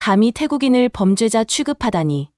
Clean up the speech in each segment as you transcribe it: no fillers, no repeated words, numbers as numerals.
감히 태국인을 범죄자 취급하다니.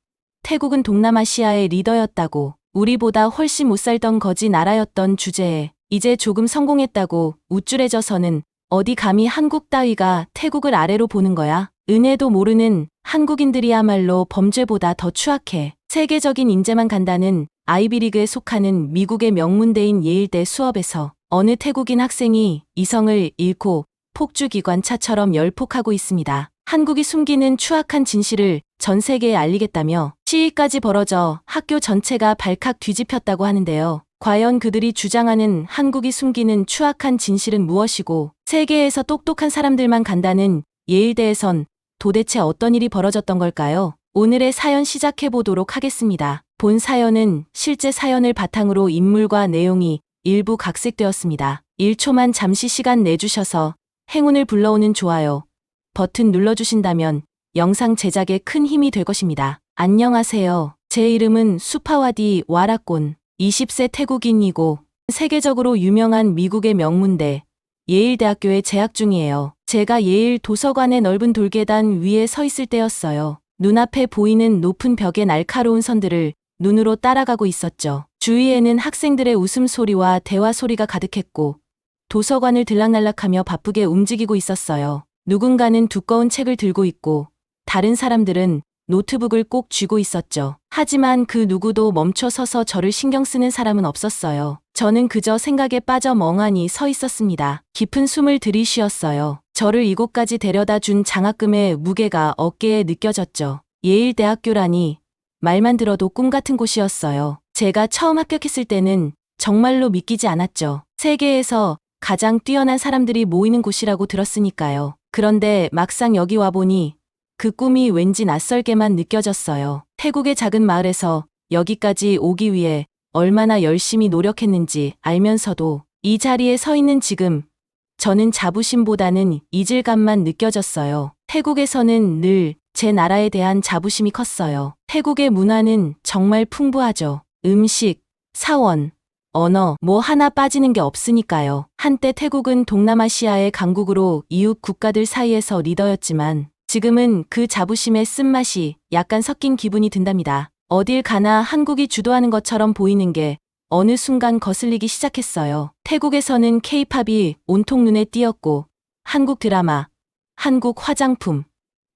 태국은 동남아시아의 리더였다고. 우리보다 훨씬 못 살던 거지 나라였던 주제에 이제 조금 성공했다고 우쭐해져서는 어디 감히 한국 따위가 태국을 아래로 보는 거야. 은혜도 모르는 한국인들이야말로 범죄보다 더 추악해. 세계적인 인재만 간다는 아이비리그에 속하는 미국의 명문대인 예일대 수업에서 어느 태국인 학생이 이성을 잃고 폭주기관차처럼 열폭하고 있습니다. 한국이 숨기는 추악한 진실을 전 세계에 알리겠다며 시위까지 벌어져 학교 전체가 발칵 뒤집혔다고 하는데요. 과연 그들이 주장하는 한국이 숨기는 추악한 진실은 무엇이고 세계에서 똑똑한 사람들만 간다는 예일대에선 도대체 어떤 일이 벌어졌던 걸까요? 오늘의 사연 시작해보도록 하겠습니다. 본 사연은 실제 사연을 바탕으로 인물과 내용이 일부 각색되었습니다. 1초만 잠시 시간 내주셔서 행운을 불러오는 좋아요 버튼 눌러주신다면 영상 제작에 큰 힘이 될 것입니다. 안녕하세요. 제 이름은 수파와디 와라곤. 20세 태국인이고 세계적으로 유명한 미국의 명문대 예일대학교에 재학 중이에요. 제가 예일 도서관의 넓은 돌계단 위에 서 있을 때였어요. 눈앞에 보이는 높은 벽의 날카로운 선들을 눈으로 따라가고 있었죠. 주위에는 학생들의 웃음소리와 대화소리가 가득했고 도서관을 들락날락하며 바쁘게 움직이고 있었어요. 누군가는 두꺼운 책을 들고 있고 다른 사람들은 노트북을 꼭 쥐고 있었죠. 하지만 그 누구도 멈춰 서서 저를 신경 쓰는 사람은 없었어요. 저는 그저 생각에 빠져 멍하니 서 있었습니다. 깊은 숨을 들이쉬었어요. 저를 이곳까지 데려다 준 장학금의 무게가 어깨에 느껴졌죠. 예일대학교라니 말만 들어도 꿈 같은 곳이었어요. 제가 처음 합격했을 때는 정말로 믿기지 않았죠. 세계에서 가장 뛰어난 사람들이 모이는 곳이라고 들었으니까요. 그런데 막상 여기 와보니 그 꿈이 왠지 낯설게만 느껴졌어요. 태국의 작은 마을에서 여기까지 오기 위해 얼마나 열심히 노력했는지 알면서도 이 자리에 서 있는 지금 저는 자부심보다는 이질감만 느껴졌어요. 태국에서는 늘 제 나라에 대한 자부심이 컸어요. 태국의 문화는 정말 풍부하죠. 음식, 사원, 언어 뭐 하나 빠지는 게 없으니까요. 한때 태국은 동남아시아의 강국으로 이웃 국가들 사이에서 리더였지만 지금은 그 자부심의 쓴맛이 약간 섞인 기분이 든답니다. 어딜 가나 한국이 주도하는 것처럼 보이는 게 어느 순간 거슬리기 시작했어요. 태국에서는 K-팝이 온통 눈에 띄었고 한국 드라마, 한국 화장품,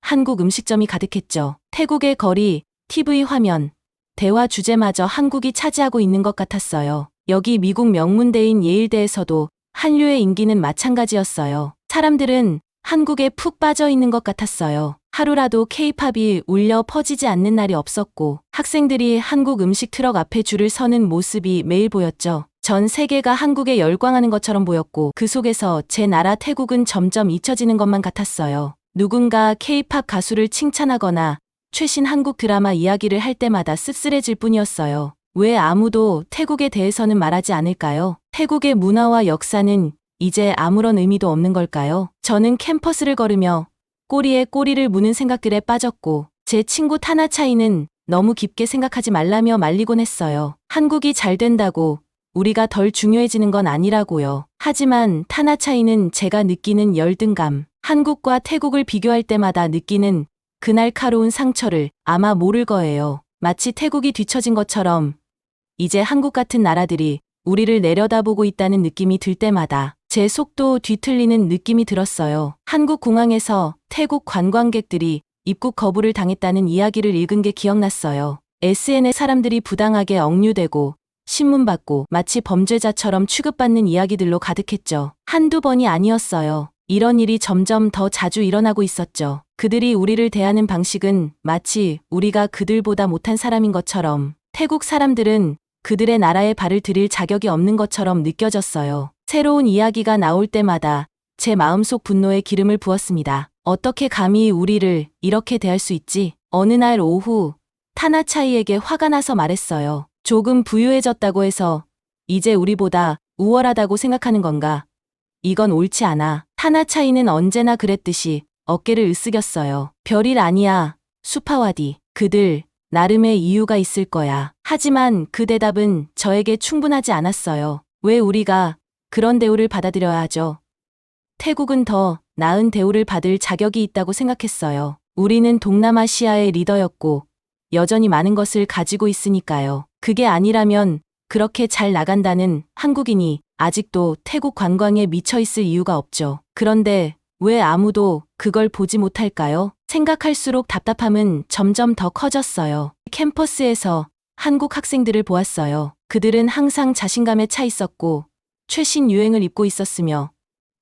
한국 음식점이 가득했죠. 태국의 거리, TV 화면, 대화 주제마저 한국이 차지하고 있는 것 같았어요. 여기 미국 명문대인 예일대에서도 한류의 인기는 마찬가지였어요. 사람들은 한국에 푹 빠져 있는 것 같았어요. 하루라도 K-팝이 울려 퍼지지 않는 날이 없었고 학생들이 한국 음식 트럭 앞에 줄을 서는 모습이 매일 보였죠. 전 세계가 한국에 열광하는 것처럼 보였고 그 속에서 제 나라 태국은 점점 잊혀지는 것만 같았어요. 누군가 K-팝 가수를 칭찬하거나 최신 한국 드라마 이야기를 할 때마다 씁쓸해질 뿐이었어요. 왜 아무도 태국에 대해서는 말하지 않을까요? 태국의 문화와 역사는 이제 아무런 의미도 없는 걸까요? 저는 캠퍼스를 걸으며 꼬리에 꼬리를 무는 생각들에 빠졌고 제 친구 타나차이는 너무 깊게 생각하지 말라며 말리곤 했어요. 한국이 잘 된다고 우리가 덜 중요해지는 건 아니라고요. 하지만 타나차이는 제가 느끼는 열등감, 한국과 태국을 비교할 때마다 느끼는 그 날카로운 상처를 아마 모를 거예요. 마치 태국이 뒤처진 것처럼 이제 한국 같은 나라들이 우리를 내려다보고 있다는 느낌이 들 때마다 제 속도 뒤틀리는 느낌이 들었어요. 한국 공항에서 태국 관광객들이 입국 거부를 당했다는 이야기를 읽은 게 기억났어요. SNS 사람들이 부당하게 억류되고 신문받고 마치 범죄자처럼 취급받는 이야기들로 가득했죠. 한두 번이 아니었어요. 이런 일이 점점 더 자주 일어나고 있었죠. 그들이 우리를 대하는 방식은 마치 우리가 그들보다 못한 사람인 것처럼 태국 사람들은 그들의 나라에 발을 들일 자격이 없는 것처럼 느껴졌어요. 새로운 이야기가 나올 때마다 제 마음속 분노에 기름을 부었습니다. 어떻게 감히 우리를 이렇게 대할 수 있지? 어느 날 오후 타나차이에게 화가 나서 말했어요. 조금 부유해졌다고 해서 이제 우리보다 우월하다고 생각하는 건가? 이건 옳지 않아. 타나차이는 언제나 그랬듯이 어깨를 으쓱였어요. 별일 아니야, 수파와디. 그들 나름의 이유가 있을 거야. 하지만 그 대답은 저에게 충분하지 않았어요. 왜 우리가 그런 대우를 받아들여야 하죠? 태국은 더 나은 대우를 받을 자격이 있다고 생각했어요. 우리는 동남아시아의 리더였고 여전히 많은 것을 가지고 있으니까요. 그게 아니라면 그렇게 잘 나간다는 한국인이 아직도 태국 관광에 미쳐 있을 이유가 없죠. 그런데 왜 아무도 그걸 보지 못할까요? 생각할수록 답답함은 점점 더 커졌어요. 캠퍼스에서 한국 학생들을 보았어요. 그들은 항상 자신감에 차 있었고 최신 유행을 입고 있었으며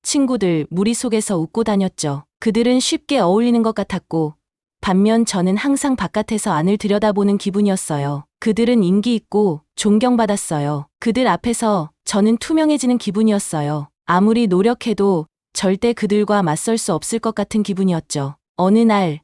친구들 무리 속에서 웃고 다녔죠. 그들은 쉽게 어울리는 것 같았고 반면 저는 항상 바깥에서 안을 들여다보는 기분이었어요. 그들은 인기 있고 존경받았어요. 그들 앞에서 저는 투명해지는 기분이었어요. 아무리 노력해도 절대 그들과 맞설 수 없을 것 같은 기분이었죠. 어느 날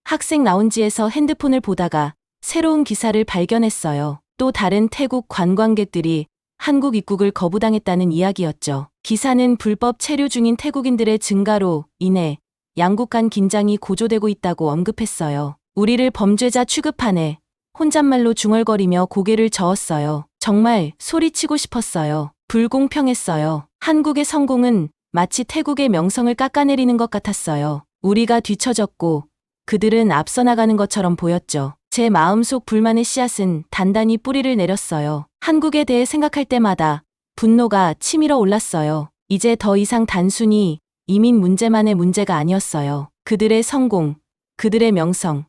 학생 라운지에서 핸드폰을 보다가 새로운 기사를 발견했어요. 또 다른 태국 관광객들이 한국 입국을 거부당했다는 이야기였죠. 기사는 불법 체류 중인 태국인들의 증가로 인해 양국 간 긴장이 고조되고 있다고 언급했어요. 우리를 범죄자 취급하네. 혼잣말로 중얼거리며 고개를 저었어요. 정말 소리치고 싶었어요. 불공평했어요. 한국의 성공은 마치 태국의 명성을 깎아내리는 것 같았어요. 우리가 뒤처졌고 그들은 앞서 나가는 것처럼 보였죠. 제 마음속 불만의 씨앗은 단단히 뿌리를 내렸어요. 한국에 대해 생각할 때마다 분노가 치밀어 올랐어요. 이제 더 이상 단순히 이민 문제만의 문제가 아니었어요. 그들의 성공, 그들의 명성,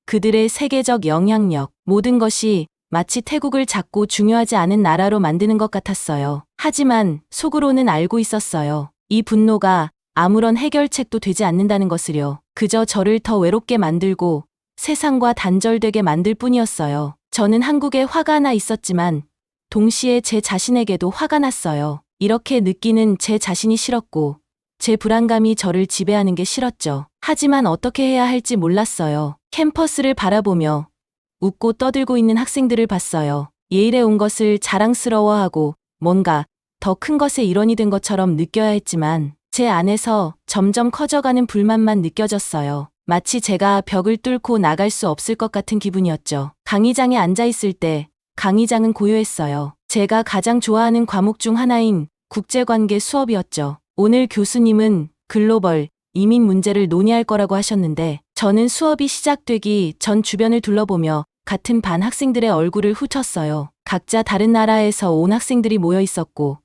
그들의 세계적 영향력, 모든 것이 마치 태국을 작고 중요하지 않은 나라로 만드는 것 같았어요. 하지만 속으로는 알고 있었어요. 이 분노가 아무런 해결책도 되지 않는다는 것을요. 그저 저를 더 외롭게 만들고 세상과 단절되게 만들 뿐이었어요. 저는 한국에 화가 나 있었지만 동시에 제 자신에게도 화가 났어요. 이렇게 느끼는 제 자신이 싫었고 제 불안감이 저를 지배하는 게 싫었죠. 하지만 어떻게 해야 할지 몰랐어요. 캠퍼스를 바라보며 웃고 떠들고 있는 학생들을 봤어요. 예일에 온 것을 자랑스러워하고 뭔가 더 큰 것의 일원이 된 것처럼 느껴야 했지만 제 안에서 점점 커져가는 불만만 느껴졌어요. 마치 제가 벽을 뚫고 나갈 수 없을 것 같은 기분이었죠. 강의장에 앉아 있을 때 강의장은 고요했어요. 제가 가장 좋아하는 과목 중 하나인 국제관계 수업이었죠. 오늘 교수님은 글로벌 이민 문제를 논의할 거라고 하셨는데 저는 수업이 시작되기 전 주변을 둘러보며 같은 반 학생들의 얼굴을 훑었어요. 각자 다른 나라에서 온 학생들이 모여 있었고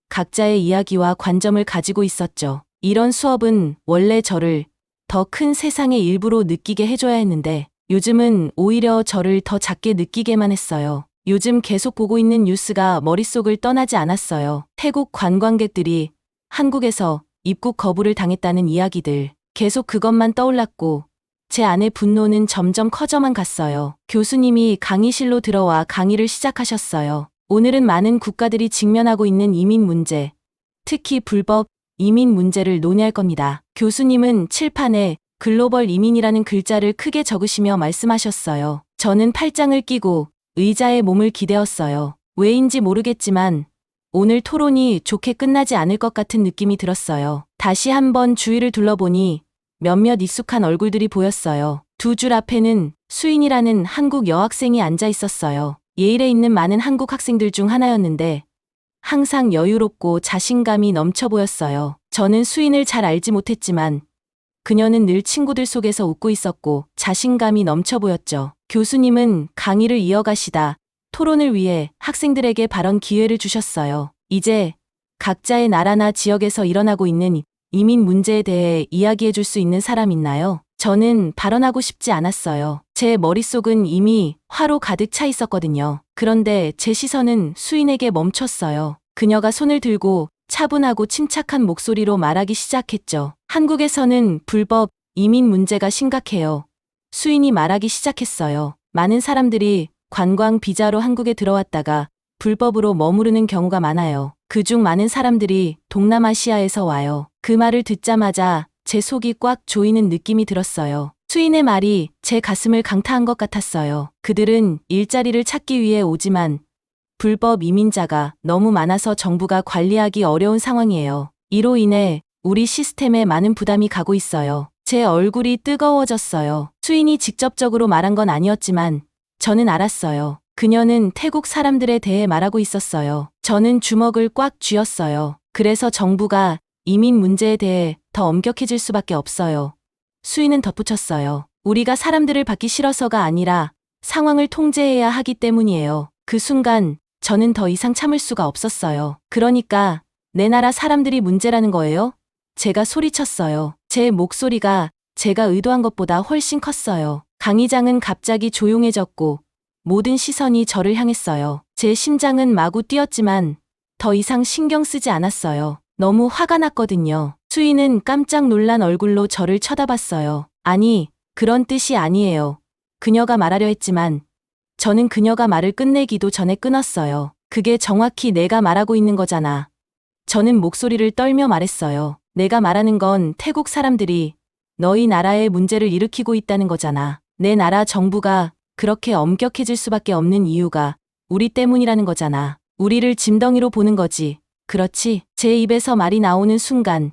각자의 이야기와 관점을 가지고 있었죠. 이런 수업은 원래 저를 더 큰 세상의 일부로 느끼게 해줘야 했는데 요즘은 오히려 저를 더 작게 느끼게만 했어요. 요즘 계속 보고 있는 뉴스가 머릿속을 떠나지 않았어요. 태국 관광객들이 한국에서 입국 거부를 당했다는 이야기들. 계속 그것만 떠올랐고 제 안의 분노는 점점 커져만 갔어요. 교수님이 강의실로 들어와 강의를 시작하셨어요. 오늘은 많은 국가들이 직면하고 있는 이민 문제, 특히 불법 이민 문제를 논의할 겁니다. 교수님은 칠판에 글로벌 이민이라는 글자를 크게 적으시며 말씀하셨어요. 저는 팔짱을 끼고 의자에 몸을 기대었어요. 왜인지 모르겠지만 오늘 토론이 좋게 끝나지 않을 것 같은 느낌이 들었어요. 다시 한번 주위를 둘러보니 몇몇 익숙한 얼굴들이 보였어요. 두 줄 앞에는 수인이라는 한국 여학생이 앉아 있었어요. 예일에 있는 많은 한국 학생들 중 하나였는데 항상 여유롭고 자신감이 넘쳐 보였어요. 저는 수인을 잘 알지 못했지만 그녀는 늘 친구들 속에서 웃고 있었고 자신감이 넘쳐 보였죠. 교수님은 강의를 이어가시다 토론을 위해 학생들에게 발언 기회를 주셨어요. 이제 각자의 나라나 지역에서 일어나고 있는 이민 문제에 대해 이야기해 줄 수 있는 사람 있나요? 저는 발언하고 싶지 않았어요. 제 머릿속은 이미 화로 가득 차 있었거든요. 그런데 제 시선은 수인에게 멈췄어요. 그녀가 손을 들고 차분하고 침착한 목소리로 말하기 시작했죠. 한국에서는 불법 이민 문제가 심각해요. 수인이 말하기 시작했어요. 많은 사람들이 관광 비자로 한국에 들어왔다가 불법으로 머무르는 경우가 많아요. 그중 많은 사람들이 동남아시아에서 와요. 그 말을 듣자마자 제 속이 꽉 조이는 느낌이 들었어요. 수인의 말이 제 가슴을 강타한 것 같았어요. 그들은 일자리를 찾기 위해 오지만 불법 이민자가 너무 많아서 정부가 관리하기 어려운 상황이에요. 이로 인해 우리 시스템에 많은 부담이 가고 있어요. 제 얼굴이 뜨거워졌어요. 수인이 직접적으로 말한 건 아니었지만 저는 알았어요. 그녀는 태국 사람들에 대해 말하고 있었어요. 저는 주먹을 꽉 쥐었어요. 그래서 정부가 이민 문제에 대해 더 엄격해질 수밖에 없어요. 수인은 덧붙였어요. 우리가 사람들을 받기 싫어서가 아니라 상황을 통제해야 하기 때문이에요. 그 순간 저는 더 이상 참을 수가 없었어요. 그러니까 내 나라 사람들이 문제라는 거예요? 제가 소리쳤어요. 제 목소리가 제가 의도한 것보다 훨씬 컸어요. 강의장은 갑자기 조용해졌고 모든 시선이 저를 향했어요. 제 심장은 마구 뛰었지만 더 이상 신경 쓰지 않았어요. 너무 화가 났거든요. 수인은 깜짝 놀란 얼굴로 저를 쳐다봤어요. 아니, 그런 뜻이 아니에요. 그녀가 말하려 했지만 저는 그녀가 말을 끝내기도 전에 끊었어요. 그게 정확히 내가 말하고 있는 거잖아. 저는 목소리를 떨며 말했어요. 내가 말하는 건 태국 사람들이 너희 나라에 문제를 일으키고 있다는 거잖아. 내 나라 정부가 그렇게 엄격해질 수밖에 없는 이유가 우리 때문이라는 거잖아. 우리를 짐덩이로 보는 거지. 그렇지? 제 입에서 말이 나오는 순간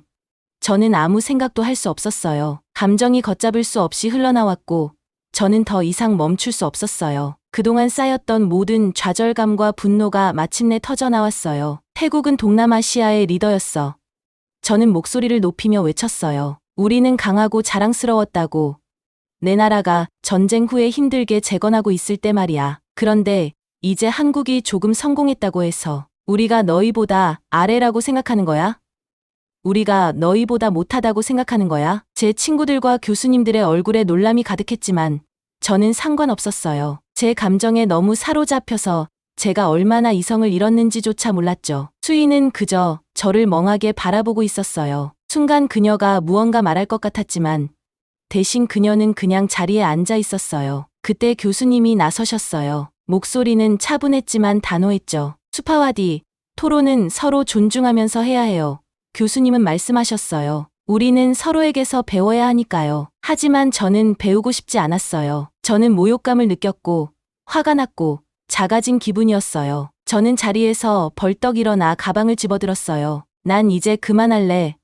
저는 아무 생각도 할 수 없었어요. 감정이 걷잡을 수 없이 흘러나왔고 저는 더 이상 멈출 수 없었어요. 그동안 쌓였던 모든 좌절감과 분노가 마침내 터져나왔어요. 태국은 동남아시아의 리더였어. 저는 목소리를 높이며 외쳤어요. 우리는 강하고 자랑스러웠다고. 내 나라가 전쟁 후에 힘들게 재건하고 있을 때 말이야. 그런데 이제 한국이 조금 성공했다고 해서 우리가 너희보다 아래라고 생각하는 거야? 우리가 너희보다 못하다고 생각하는 거야? 제 친구들과 교수님들의 얼굴에 놀람이 가득했지만 저는 상관없었어요. 제 감정에 너무 사로잡혀서 제가 얼마나 이성을 잃었는지조차 몰랐죠. 수인은 그저 저를 멍하게 바라보고 있었어요. 순간 그녀가 무언가 말할 것 같았지만 대신 그녀는 그냥 자리에 앉아 있었어요. 그때 교수님이 나서셨어요. 목소리는 차분했지만 단호했죠. 수파와디, 토론은 서로 존중하면서 해야 해요. 교수님은 말씀하셨어요. 우리는 서로에게서 배워야 하니까요. 하지만 저는 배우고 싶지 않았어요. 저는 모욕감을 느꼈고 화가 났고 작아진 기분이었어요. 저는 자리에서 벌떡 일어나 가방을 집어들었어요. 난 이제 그만할래.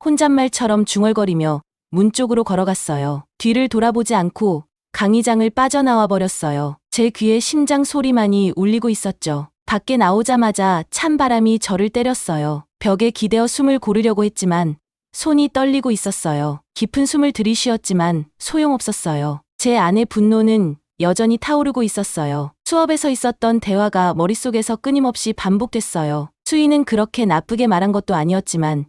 혼잣말처럼 중얼거리며 문 쪽으로 걸어갔어요. 뒤를 돌아보지 않고 강의장을 빠져나와 버렸어요. 제 귀에 심장 소리만이 울리고 있었죠. 밖에 나오자마자 찬 바람이 저를 때렸어요. 벽에 기대어 숨을 고르려고 했지만 손이 떨리고 있었어요. 깊은 숨을 들이쉬었지만 소용없었어요. 제 안의 분노는 여전히 타오르고 있었어요. 수업에서 있었던 대화가 머릿속에서 끊임없이 반복됐어요. 수인은 그렇게 나쁘게 말한 것도 아니었지만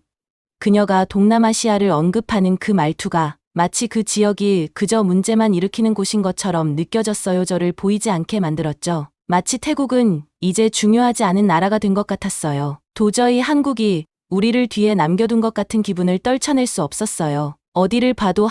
그녀가 동남아시아를 언급하는 그 말투가 마치 그 지역이 그저 문제만 일으키는 곳인 것처럼 느껴졌어요. 저를 보이지 않게 만들었죠. 마치 태국은 이제 중요하지 않은 나라가 된 것 같았어요. 도저히 한국이 우리를 뒤에 남겨둔 것 같은 기분을 떨쳐낼 수 없었어요. 어디를 봐도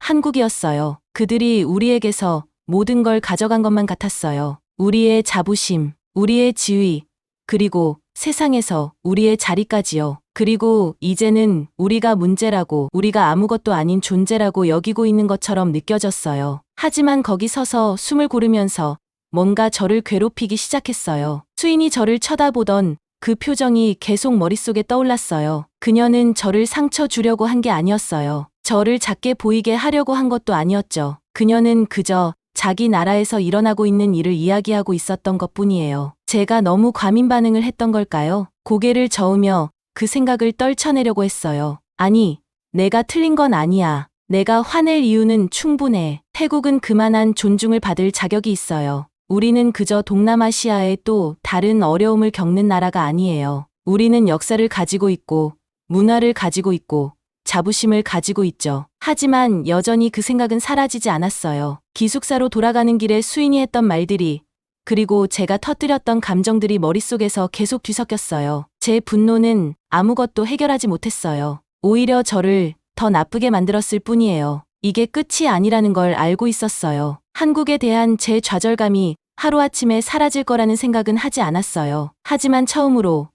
한국이었어요. 그들이 우리에게서 모든 걸 가져간 것만 같았어요. 우리의 자부심, 우리의 지위, 그리고 세상에서 우리의 자리까지요. 그리고 이제는 우리가 문제라고, 우리가 아무것도 아닌 존재라고 여기고 있는 것처럼 느껴졌어요. 하지만 거기 서서 숨을 고르면서 뭔가 저를 괴롭히기 시작했어요. 수인이 저를 쳐다보던 그 표정이 계속 머릿속에 떠올랐어요. 그녀는 저를 상처 주려고 한 게 아니었어요. 저를 작게 보이게 하려고 한 것도 아니었죠. 그녀는 그저 자기 나라에서 일어나고 있는 일을 이야기하고 있었던 것뿐이에요. 제가 너무 과민 반응을 했던 걸까요? 고개를 저으며 그 생각을 떨쳐내려고 했어요. 아니, 내가 틀린 건 아니야. 내가 화낼 이유는 충분해. 태국은 그만한 존중을 받을 자격이 있어요. 우리는 그저 동남아시아의 또 다른 어려움을 겪는 나라가 아니에요. 우리는 역사를 가지고 있고, 문화를 가지고 있고, 자부심을 가지고 있죠. 하지만 여전히 그 생각은 사라지지 않았어요. 기숙사로 돌아가는 길에 수인이 했던 말들이, 그리고 제가 터뜨렸던 감정들이 머릿속에서 계속 뒤섞였어요. 제 분노는 아무것도 해결하지 못했어요. 오히려 저를 더 나쁘게 만들었을 뿐이에요. 이게 끝이 아니라는 걸 알고 있었어요. 한국에 대한 제 좌절감이 하루아침에 사라질 거라는 생각은 하지 않았어요. 하지만 처음으로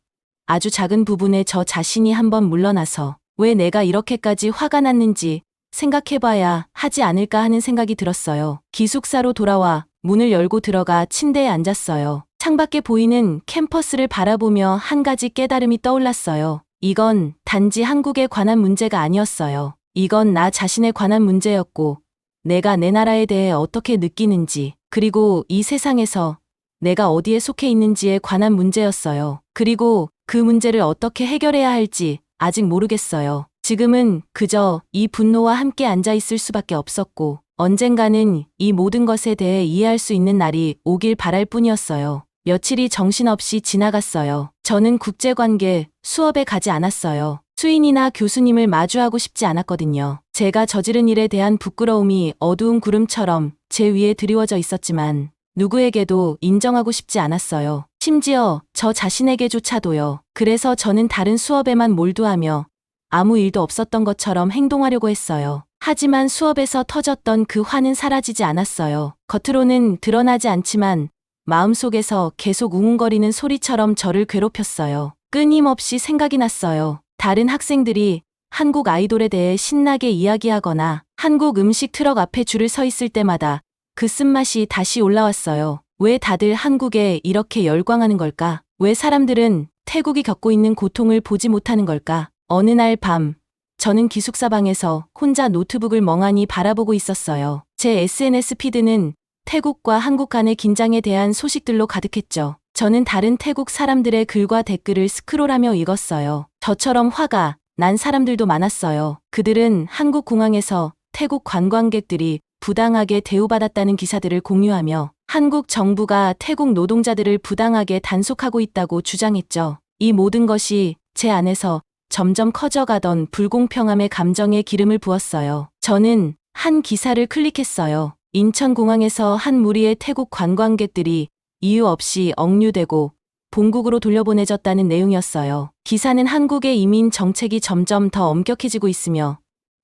아주 작은 부분에 저 자신이 한번 물러나서 왜 내가 이렇게까지 화가 났는지 생각해봐야 하지 않을까 하는 생각이 들었어요. 기숙사로 돌아와 문을 열고 들어가 침대에 앉았어요. 창밖에 보이는 캠퍼스를 바라보며 한 가지 깨달음이 떠올랐어요. 이건 단지 한국에 관한 문제가 아니었어요. 이건 나 자신에 관한 문제였고, 내가 내 나라에 대해 어떻게 느끼는지, 그리고 이 세상에서 내가 어디에 속해 있는지에 관한 문제였어요. 그리고 그 문제를 어떻게 해결해야 할지 아직 모르겠어요. 지금은 그저 이 분노와 함께 앉아 있을 수밖에 없었고, 언젠가는 이 모든 것에 대해 이해할 수 있는 날이 오길 바랄 뿐이었어요. 며칠이 정신없이 지나갔어요. 저는 국제관계 수업에 가지 않았어요. 수인이나 교수님을 마주하고 싶지 않았거든요. 제가 저지른 일에 대한 부끄러움이 어두운 구름처럼 제 위에 드리워져 있었지만 누구에게도 인정하고 싶지 않았어요. 심지어 저 자신에게조차도요. 그래서 저는 다른 수업에만 몰두하며 아무 일도 없었던 것처럼 행동하려고 했어요. 하지만 수업에서 터졌던 그 화는 사라지지 않았어요. 겉으로는 드러나지 않지만 마음속에서 계속 웅웅거리는 소리처럼 저를 괴롭혔어요. 끊임없이 생각이 났어요. 다른 학생들이 한국 아이돌에 대해 신나게 이야기하거나 한국 음식 트럭 앞에 줄을 서 있을 때마다 그 쓴맛이 다시 올라왔어요. 왜 다들 한국에 이렇게 열광하는 걸까? 왜 사람들은 태국이 겪고 있는 고통을 보지 못하는 걸까? 어느 날 밤, 저는 기숙사 방에서 혼자 노트북을 멍하니 바라보고 있었어요. 제 SNS 피드는 태국과 한국 간의 긴장에 대한 소식들로 가득했죠. 저는 다른 태국 사람들의 글과 댓글을 스크롤하며 읽었어요. 저처럼 화가 난 사람들도 많았어요. 그들은 한국 공항에서 태국 관광객들이 부당하게 대우받았다는 기사들을 공유하며 한국 정부가 태국 노동자들을 부당하게 단속하고 있다고 주장했죠. 이 모든 것이 제 안에서 점점 커져가던 불공평함의 감정에 기름을 부었어요. 저는 한 기사를 클릭했어요. 인천공항에서 한 무리의 태국 관광객들이 이유 없이 억류되고 본국으로 돌려보내졌다는 내용이었어요. 기사는 한국의 이민 정책이 점점 더 엄격해지고 있으며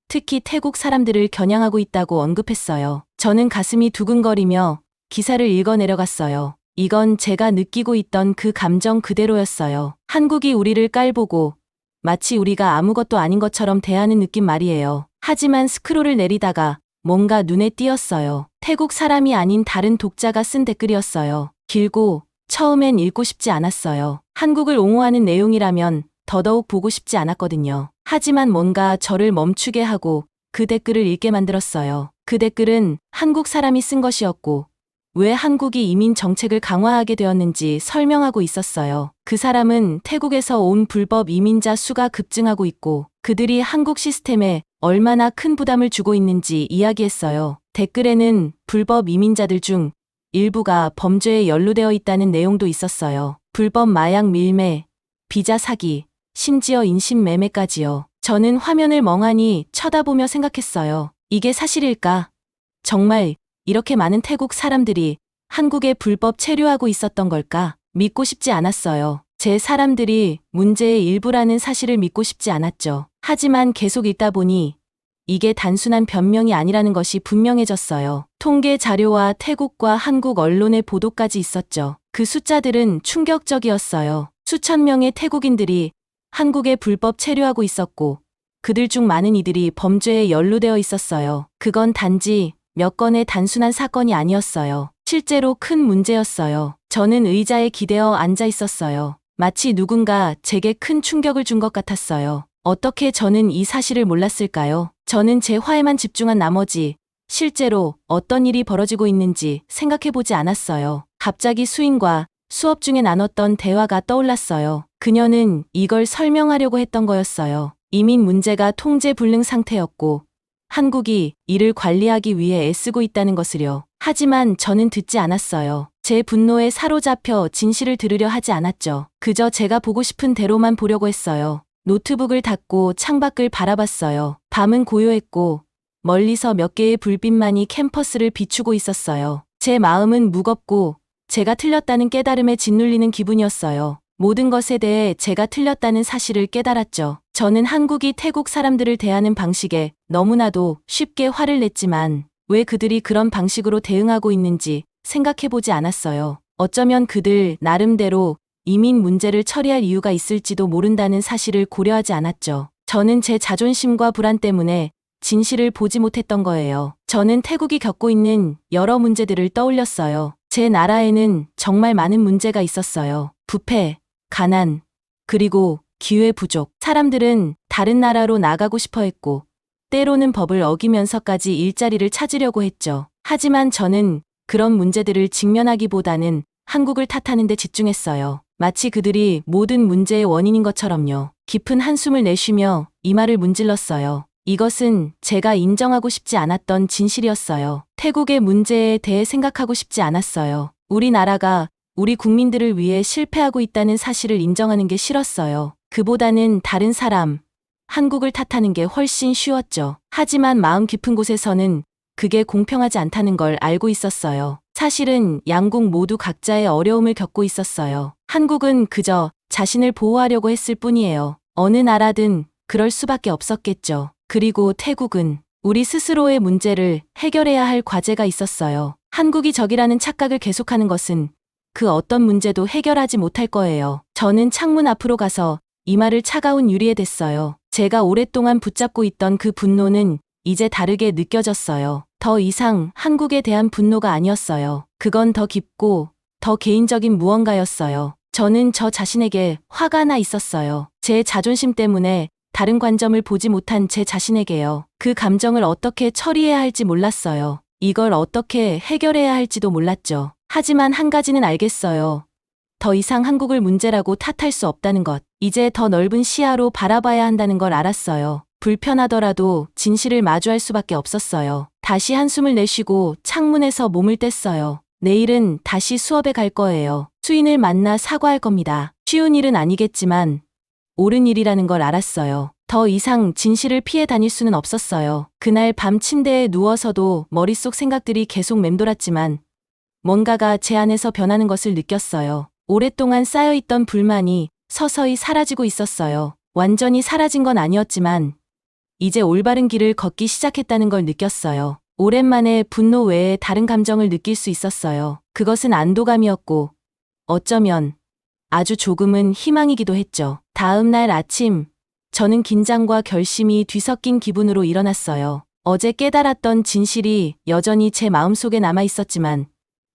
특히 태국 사람들을 겨냥하고 있다고 언급했어요. 저는 가슴이 두근거리며 기사를 읽어 내려갔어요. 이건 제가 느끼고 있던 그 감정 그대로였어요. 한국이 우리를 깔보고 마치 우리가 아무것도 아닌 것처럼 대하는 느낌 말이에요. 하지만 스크롤을 내리다가 뭔가 눈에 띄었어요. 태국 사람이 아닌 다른 독자가 쓴 댓글이었어요. 길고 처음엔 읽고 싶지 않았어요. 한국을 옹호하는 내용이라면 더더욱 보고 싶지 않았거든요. 하지만 뭔가 저를 멈추게 하고 그 댓글을 읽게 만들었어요. 그 댓글은 한국 사람이 쓴 것이었고 왜 한국이 이민 정책을 강화하게 되었는지 설명하고 있었어요. 그 사람은 태국에서 온 불법 이민자 수가 급증하고 있고 그들이 한국 시스템에 얼마나 큰 부담을 주고 있는지 이야기했어요. 댓글에는 불법 이민자들 중 일부가 범죄에 연루되어 있다는 내용도 있었어요. 불법 마약 밀매, 비자 사기, 심지어 인신매매까지요. 저는 화면을 멍하니 쳐다보며 생각했어요. 이게 사실일까? 정말 이렇게 많은 태국 사람들이 한국에 불법 체류하고 있었던 걸까? 믿고 싶지 않았어요. 제 사람들이 문제의 일부라는 사실을 믿고 싶지 않았죠. 하지만 계속 읽다 보니 이게 단순한 변명이 아니라는 것이 분명해졌어요. 통계 자료와 태국과 한국 언론의 보도까지 있었죠. 그 숫자들은 충격적이었어요. 수천 명의 태국인들이 한국에 불법 체류하고 있었고 그들 중 많은 이들이 범죄에 연루되어 있었어요. 그건 단지 몇 건의 단순한 사건이 아니었어요. 실제로 큰 문제였어요. 저는 의자에 기대어 앉아 있었어요. 마치 누군가 제게 큰 충격을 준 것 같았어요. 어떻게 저는 이 사실을 몰랐을까요? 저는 제 화에만 집중한 나머지 실제로 어떤 일이 벌어지고 있는지 생각해보지 않았어요. 갑자기 수인과 수업 중에 나눴던 대화가 떠올랐어요. 그녀는 이걸 설명하려고 했던 거였어요. 이민 문제가 통제 불능 상태였고 한국이 이를 관리하기 위해 애쓰고 있다는 것을요. 하지만 저는 듣지 않았어요. 제 분노에 사로잡혀 진실을 들으려 하지 않았죠. 그저 제가 보고 싶은 대로만 보려고 했어요. 노트북을 닫고 창밖을 바라봤어요. 밤은 고요했고 멀리서 몇 개의 불빛만이 캠퍼스를 비추고 있었어요. 제 마음은 무겁고 제가 틀렸다는 깨달음에 짓눌리는 기분이었어요. 모든 것에 대해 제가 틀렸다는 사실을 깨달았죠. 저는 한국이 태국 사람들을 대하는 방식에 너무나도 쉽게 화를 냈지만 왜 그들이 그런 방식으로 대응하고 있는지 생각해보지 않았어요. 어쩌면 그들 나름대로 이민 문제를 처리할 이유가 있을지도 모른다는 사실을 고려하지 않았죠. 저는 제 자존심과 불안 때문에 진실을 보지 못했던 거예요. 저는 태국이 겪고 있는 여러 문제들을 떠올렸어요. 제 나라에는 정말 많은 문제가 있었어요. 부패, 가난, 그리고 기회 부족. 사람들은 다른 나라로 나가고 싶어 했고 때로는 법을 어기면서까지 일자리를 찾으려고 했죠. 하지만 저는 그런 문제들을 직면하기보다는 한국을 탓하는 데 집중했어요. 마치 그들이 모든 문제의 원인인 것처럼요. 깊은 한숨을 내쉬며 이 말을 문질렀어요. 이것은 제가 인정하고 싶지 않았던 진실이었어요. 태국의 문제에 대해 생각하고 싶지 않았어요. 우리나라가 우리 국민들을 위해 실패하고 있다는 사실을 인정하는 게 싫었어요. 그보다는 다른 사람, 한국을 탓하는 게 훨씬 쉬웠죠. 하지만 마음 깊은 곳에서는 그게 공평하지 않다는 걸 알고 있었어요. 사실은 양국 모두 각자의 어려움을 겪고 있었어요. 한국은 그저 자신을 보호하려고 했을 뿐이에요. 어느 나라든 그럴 수밖에 없었겠죠. 그리고 태국은 우리 스스로의 문제를 해결해야 할 과제가 있었어요. 한국이 적이라는 착각을 계속하는 것은 그 어떤 문제도 해결하지 못할 거예요. 저는 창문 앞으로 가서 이 말을 차가운 유리에 댔어요. 제가 오랫동안 붙잡고 있던 그 분노는 이제 다르게 느껴졌어요. 더 이상 한국에 대한 분노가 아니었어요. 그건 더 깊고 더 개인적인 무언가였어요. 저는 저 자신에게 화가 나 있었어요. 제 자존심 때문에 다른 관점을 보지 못한 제 자신에게요. 그 감정을 어떻게 처리해야 할지 몰랐어요. 이걸 어떻게 해결해야 할지도 몰랐죠. 하지만 한 가지는 알겠어요. 더 이상 한국을 문제라고 탓할 수 없다는 것. 이제 더 넓은 시야로 바라봐야 한다는 걸 알았어요. 불편하더라도 진실을 마주할 수밖에 없었어요. 다시 한숨을 내쉬고 창문에서 몸을 뗐어요. 내일은 다시 수업에 갈 거예요. 수인을 만나 사과할 겁니다. 쉬운 일은 아니겠지만 옳은 일이라는 걸 알았어요. 더 이상 진실을 피해 다닐 수는 없었어요. 그날 밤 침대에 누워서도 머릿속 생각들이 계속 맴돌았지만 뭔가가 제 안에서 변하는 것을 느꼈어요. 오랫동안 쌓여있던 불만이 서서히 사라지고 있었어요. 완전히 사라진 건 아니었지만 이제 올바른 길을 걷기 시작했다는 걸 느꼈어요. 오랜만에 분노 외에 다른 감정을 느낄 수 있었어요. 그것은 안도감이었고 어쩌면 아주 조금은 희망이기도 했죠. 다음 날 아침, 저는 긴장과 결심이 뒤섞인 기분으로 일어났어요. 어제 깨달았던 진실이 여전히 제 마음속에 남아 있었지만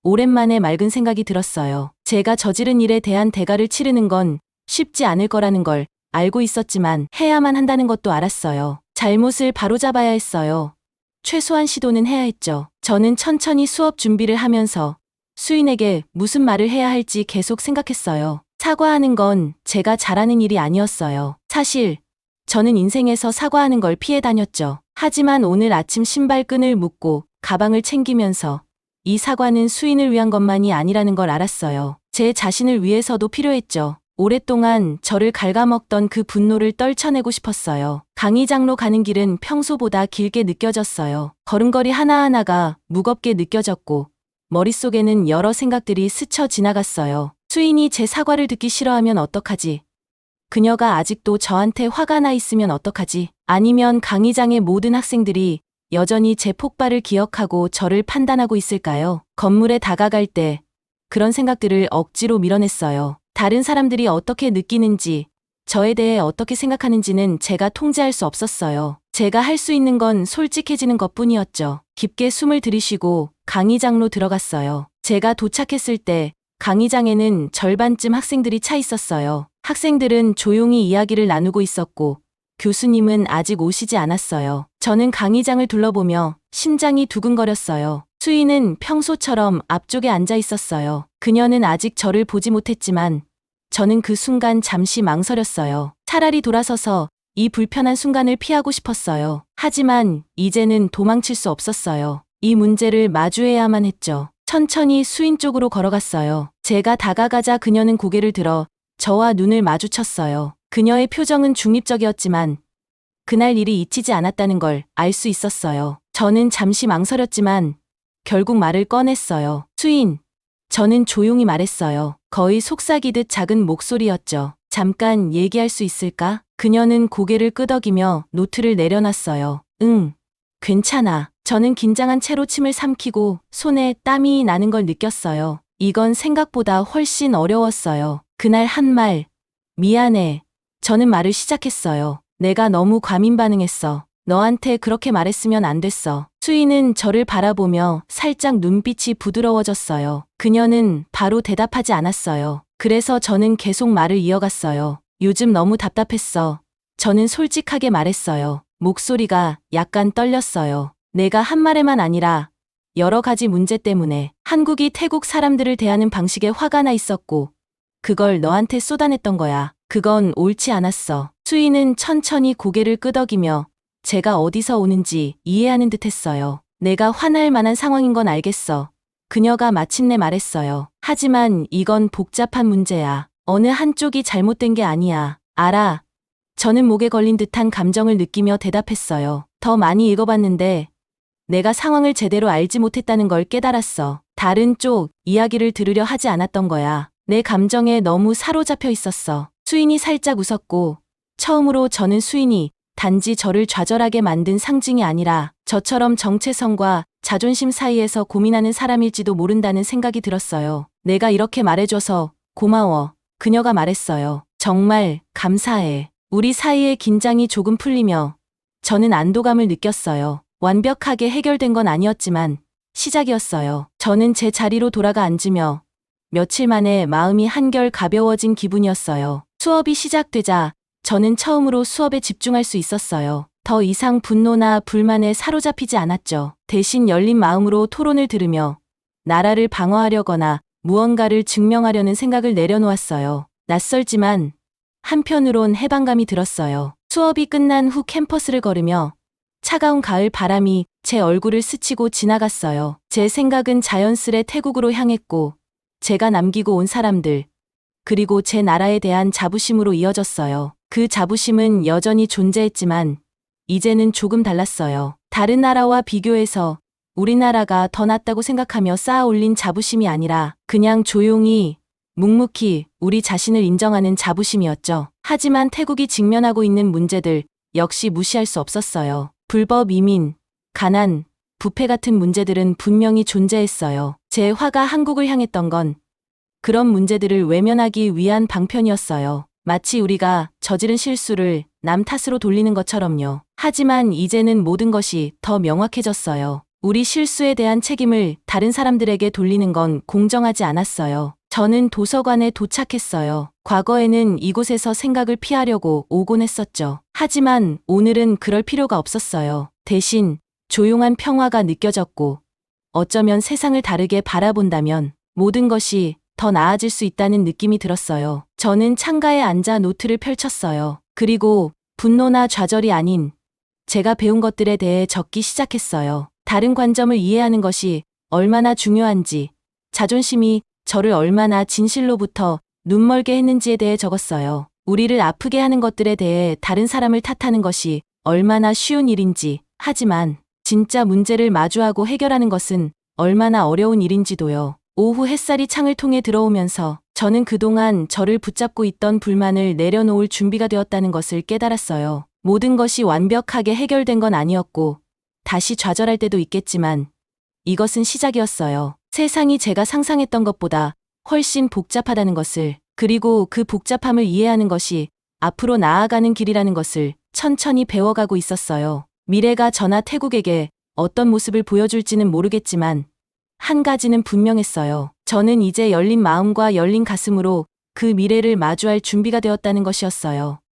오랜만에 맑은 생각이 들었어요. 제가 저지른 일에 대한 대가를 치르는 건 쉽지 않을 거라는 걸 알고 있었지만 해야만 한다는 것도 알았어요. 잘못을 바로잡아야 했어요. 최소한 시도는 해야 했죠. 저는 천천히 수업 준비를 하면서 수인에게 무슨 말을 해야 할지 계속 생각했어요. 사과하는 건 제가 잘하는 일이 아니었어요. 사실 저는 인생에서 사과하는 걸 피해 다녔죠. 하지만 오늘 아침 신발끈을 묶고 가방을 챙기면서 이 사과는 수인을 위한 것만이 아니라는 걸 알았어요. 제 자신을 위해서도 필요했죠. 오랫동안 저를 갉아먹던 그 분노를 떨쳐내고 싶었어요. 강의장로 가는 길은 평소보다 길게 느껴졌어요. 걸음걸이 하나하나가 무겁게 느껴졌고 머릿속에는 여러 생각들이 스쳐 지나갔어요. 수인이 제 사과를 듣기 싫어하면 어떡하지? 그녀가 아직도 저한테 화가 나 있으면 어떡하지? 아니면 강의장의 모든 학생들이 여전히 제 폭발을 기억하고 저를 판단하고 있을까요? 건물에 다가갈 때 그런 생각들을 억지로 밀어냈어요. 다른 사람들이 어떻게 느끼는지, 저에 대해 어떻게 생각하는지는 제가 통제할 수 없었어요. 제가 할 수 있는 건 솔직해지는 것뿐이었죠. 깊게 숨을 들이쉬고 강의장로 들어갔어요. 제가 도착했을 때 강의장에는 절반쯤 학생들이 차 있었어요. 학생들은 조용히 이야기를 나누고 있었고 교수님은 아직 오시지 않았어요. 저는 강의장을 둘러보며 심장이 두근거렸어요. 수인은 평소처럼 앞쪽에 앉아 있었어요. 그녀는 아직 저를 보지 못했지만 저는 그 순간 잠시 망설였어요. 차라리 돌아서서 이 불편한 순간을 피하고 싶었어요. 하지만 이제는 도망칠 수 없었어요. 이 문제를 마주해야만 했죠. 천천히 수인 쪽으로 걸어갔어요. 제가 다가가자 그녀는 고개를 들어 저와 눈을 마주쳤어요. 그녀의 표정은 중립적이었지만 그날 일이 잊히지 않았다는 걸 알 수 있었어요. 저는 잠시 망설였지만 결국 말을 꺼냈어요. 수인, 저는 조용히 말했어요. 거의 속삭이듯 작은 목소리였죠. 잠깐 얘기할 수 있을까? 그녀는 고개를 끄덕이며 노트를 내려놨어요. 응, 괜찮아. 저는 긴장한 채로 침을 삼키고 손에 땀이 나는 걸 느꼈어요. 이건 생각보다 훨씬 어려웠어요. 그날 한 말, 미안해. 저는 말을 시작했어요. 내가 너무 과민 반응했어. 너한테 그렇게 말했으면 안 됐어. 수인은 저를 바라보며 살짝 눈빛이 부드러워졌어요. 그녀는 바로 대답하지 않았어요. 그래서 저는 계속 말을 이어갔어요. 요즘 너무 답답했어. 저는 솔직하게 말했어요. 목소리가 약간 떨렸어요. 내가 한 말에만 아니라 여러 가지 문제 때문에 한국이 태국 사람들을 대하는 방식에 화가 나 있었고 그걸 너한테 쏟아냈던 거야. 그건 옳지 않았어. 수인은 천천히 고개를 끄덕이며 제가 어디서 오는지 이해하는 듯 했어요. 내가 화날 만한 상황인 건 알겠어. 그녀가 마침내 말했어요. 하지만 이건 복잡한 문제야. 어느 한쪽이 잘못된 게 아니야. 알아. 저는 목에 걸린 듯한 감정을 느끼며 대답했어요. 더 많이 읽어봤는데 내가 상황을 제대로 알지 못했다는 걸 깨달았어. 다른 쪽 이야기를 들으려 하지 않았던 거야. 내 감정에 너무 사로잡혀 있었어. 수인이 살짝 웃었고 처음으로 저는 수인이 단지 저를 좌절하게 만든 상징이 아니라 저처럼 정체성과 자존심 사이에서 고민하는 사람일지도 모른다는 생각이 들었어요. 내가 이렇게 말해줘서 고마워. 그녀가 말했어요. 정말 감사해. 우리 사이의 긴장이 조금 풀리며 저는 안도감을 느꼈어요. 완벽하게 해결된 건 아니었지만 시작이었어요. 저는 제 자리로 돌아가 앉으며 며칠 만에 마음이 한결 가벼워진 기분이었어요. 수업이 시작되자 저는 처음으로 수업에 집중할 수 있었어요. 더 이상 분노나 불만에 사로잡히지 않았죠. 대신 열린 마음으로 토론을 들으며 나라를 방어하려거나 무언가를 증명하려는 생각을 내려놓았어요. 낯설지만 한편으론 해방감이 들었어요. 수업이 끝난 후 캠퍼스를 걸으며 차가운 가을 바람이 제 얼굴을 스치고 지나갔어요. 제 생각은 자연스레 태국으로 향했고 제가 남기고 온 사람들 그리고 제 나라에 대한 자부심으로 이어졌어요. 그 자부심은 여전히 존재했지만 이제는 조금 달랐어요. 다른 나라와 비교해서 우리나라가 더 낫다고 생각하며 쌓아 올린 자부심이 아니라 그냥 조용히 묵묵히 우리 자신을 인정하는 자부심이었죠. 하지만 태국이 직면하고 있는 문제들 역시 무시할 수 없었어요. 불법 이민, 가난, 부패 같은 문제들은 분명히 존재했어요. 제 화가 한국을 향했던 건 그런 문제들을 외면하기 위한 방편이었어요. 마치 우리가 저지른 실수를 남 탓으로 돌리는 것처럼요. 하지만 이제는 모든 것이 더 명확해졌어요. 우리 실수에 대한 책임을 다른 사람들에게 돌리는 건 공정하지 않았어요. 저는 도서관에 도착했어요. 과거에는 이곳에서 생각을 피하려고 오곤 했었죠. 하지만 오늘은 그럴 필요가 없었어요. 대신 조용한 평화가 느껴졌고 어쩌면 세상을 다르게 바라본다면 모든 것이 더 나아질 수 있다는 느낌이 들었어요. 저는 창가에 앉아 노트를 펼쳤어요. 그리고 분노나 좌절이 아닌 제가 배운 것들에 대해 적기 시작했어요. 다른 관점을 이해하는 것이 얼마나 중요한지, 자존심이 저를 얼마나 진실로부터 눈멀게 했는지에 대해 적었어요. 우리를 아프게 하는 것들에 대해 다른 사람을 탓하는 것이 얼마나 쉬운 일인지, 하지만 진짜 문제를 마주하고 해결하는 것은 얼마나 어려운 일인지도요. 오후 햇살이 창을 통해 들어오면서 저는 그동안 저를 붙잡고 있던 불만을 내려놓을 준비가 되었다는 것을 깨달았어요. 모든 것이 완벽하게 해결된 건 아니었고 다시 좌절할 때도 있겠지만 이것은 시작이었어요. 세상이 제가 상상했던 것보다 훨씬 복잡하다는 것을, 그리고 그 복잡함을 이해하는 것이 앞으로 나아가는 길이라는 것을 천천히 배워가고 있었어요. 미래가 저나 태국에게 어떤 모습을 보여줄지는 모르겠지만 한 가지는 분명했어요. 저는 이제 열린 마음과 열린 가슴으로 그 미래를 마주할 준비가 되었다는 것이었어요.